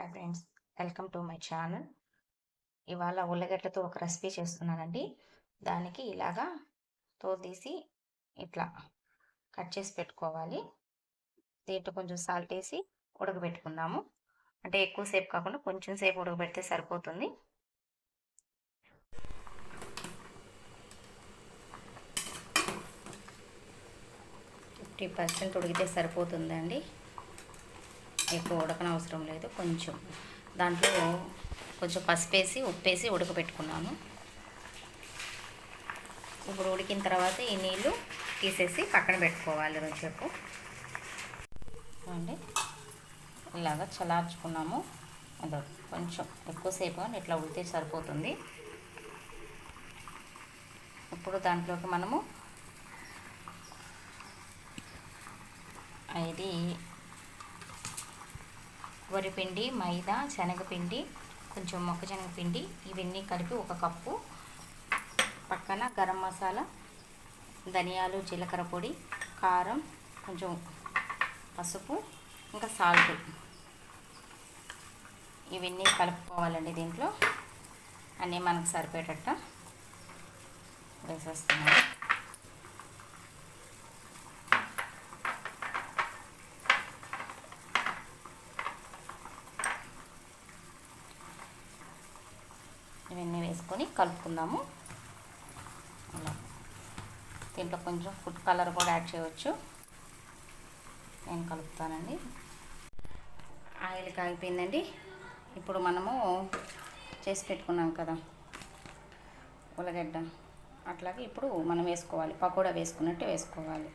Hi friends, welcome to my channel. ఇవాళ ఉల్లగడ్డలతో ఒక recipe చేస్తున్నానండి. దానికి ఇలాగా తోలు ఇట్లా కట్ చేసి పెట్టుకోవాలి. దీంట్లో కొంచెం సాల్ట్ వేసి ఉడకబెట్టుకుందాము. అంటే ఎక్కువసేపు కాకుండా కొంచెం సేపు ఉడకబెడితే సరిపోతుంది. ఫిఫ్టీ పర్సెంట్ ఉడికితే సరిపోతుందండి, ఎక్కువ ఉడకనవసరం లేదు. కొంచెం దాంట్లో కొంచెం పసుపు వేసి ఉప్పేసి ఉడకబెట్టుకున్నాను. ఇప్పుడు ఉడికిన తర్వాత ఈ నీళ్ళు తీసేసి పక్కన పెట్టుకోవాలి కొంచెంసేపు అండి. ఇలాగా చల్లార్చుకున్నాము. అదో కొంచెం ఎక్కువసేపు ఇట్లా ఉడితే సరిపోతుంది. ఇప్పుడు దాంట్లోకి మనము ఇది వరిపిండి, మైదా, శనగపిండి, కొంచెం మొక్కజొన్న పిండి ఇవన్నీ కలిపి ఒక కప్పు, పక్కన గరం మసాలా, ధనియాలు, జీలకర్ర పొడి, కారం, కొంచెం పసుపు, ఇంకా సాల్ట్ ఇవన్నీ కలుపుకోవాలండి. దీంట్లో అన్నీ మనకు సరిపోయేటట్టు వేసేస్తున్నాను. ఇవన్నీ వేసుకొని కలుపుకుందాము. అలా దీంట్లో కొంచెం ఫుడ్ కలర్ కూడా యాడ్ చేయవచ్చు. నేను కలుపుతానండి. ఆయిల్ కాగిపోయిందండి. ఇప్పుడు మనము చేసి పెట్టుకున్నాం కదా ఉల్లగడ్డ, అట్లాగే ఇప్పుడు మనం వేసుకోవాలి. పకోడా వేసుకున్నట్టు వేసుకోవాలి.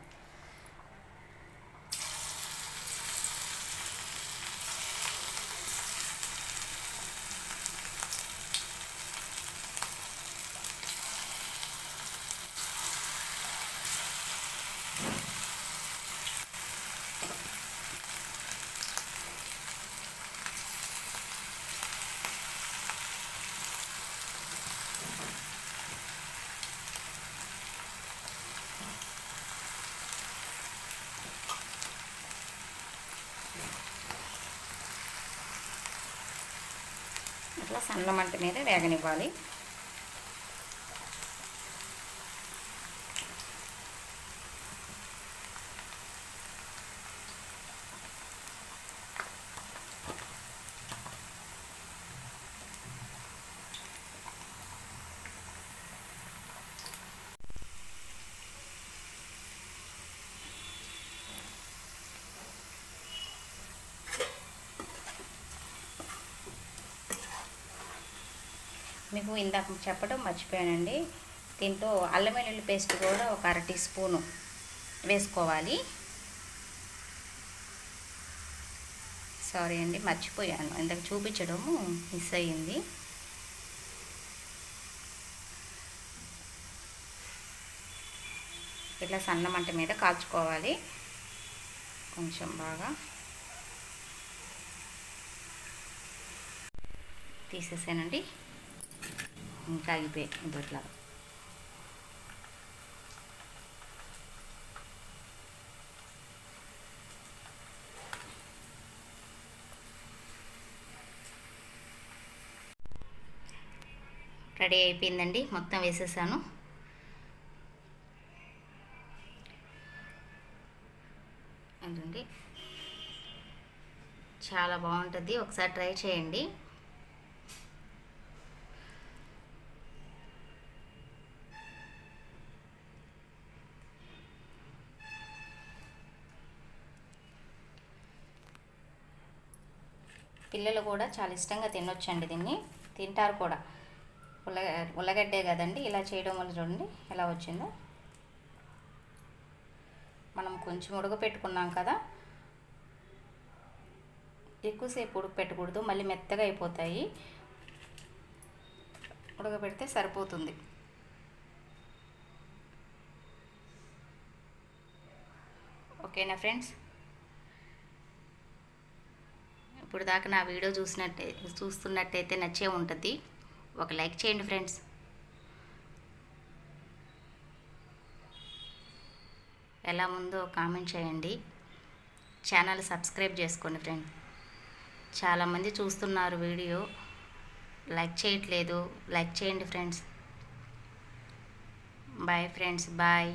ఇట్లా సన్న మంట మీద వేగనివ్వాలి. మీకు ఇందాక చెప్పడం మర్చిపోయానండి. దీంట్లో అల్లం వెల్లుల్లి పేస్ట్ కూడా ఒక 1/2 టీ స్పూను వేసుకోవాలి. సారీ అండి, మర్చిపోయాను. ఇందాక చూపించడము మిస్ అయ్యింది. ఇట్లా సన్న మంట మీద కాల్చుకోవాలి. కొంచెం బాగా తీసేసానండి. ఇంకా అయిపోయి ఇట్లా రెడీ అయిపోయిందండి. మొత్తం వేసేసాను. అదండి, చాలా బాగుంటుంది. ఒకసారి ట్రై చేయండి. పిల్లలు కూడా చాలా ఇష్టంగా తినొచ్చండి. దీన్ని తింటారు కూడా. ఉల్లగడ్డే కదండి, ఇలా చేయడం వల్ల చూడండి ఎలా వచ్చిందో. మనం కొంచెం ఉడకపెట్టుకున్నాం కదా, ఎక్కువసేపు ఉడకపెట్టకూడదు, మళ్ళీ మెత్తగా అయిపోతాయి. ఉడకబెడితే సరిపోతుంది. ఓకేనా ఫ్రెండ్స్? ఇప్పుడు దాకా నా వీడియో చూస్తున్నట్టయితే నచ్చే ఉంటుంది. ఒక లైక్ చేయండి ఫ్రెండ్స్. ఎలా ఉందో కామెంట్ చేయండి. ఛానల్ సబ్స్క్రైబ్ చేసుకోండి ఫ్రెండ్స్. చాలామంది చూస్తున్నారు వీడియో, లైక్ చేయట్లేదు. లైక్ చేయండి ఫ్రెండ్స్. Bye friends, bye.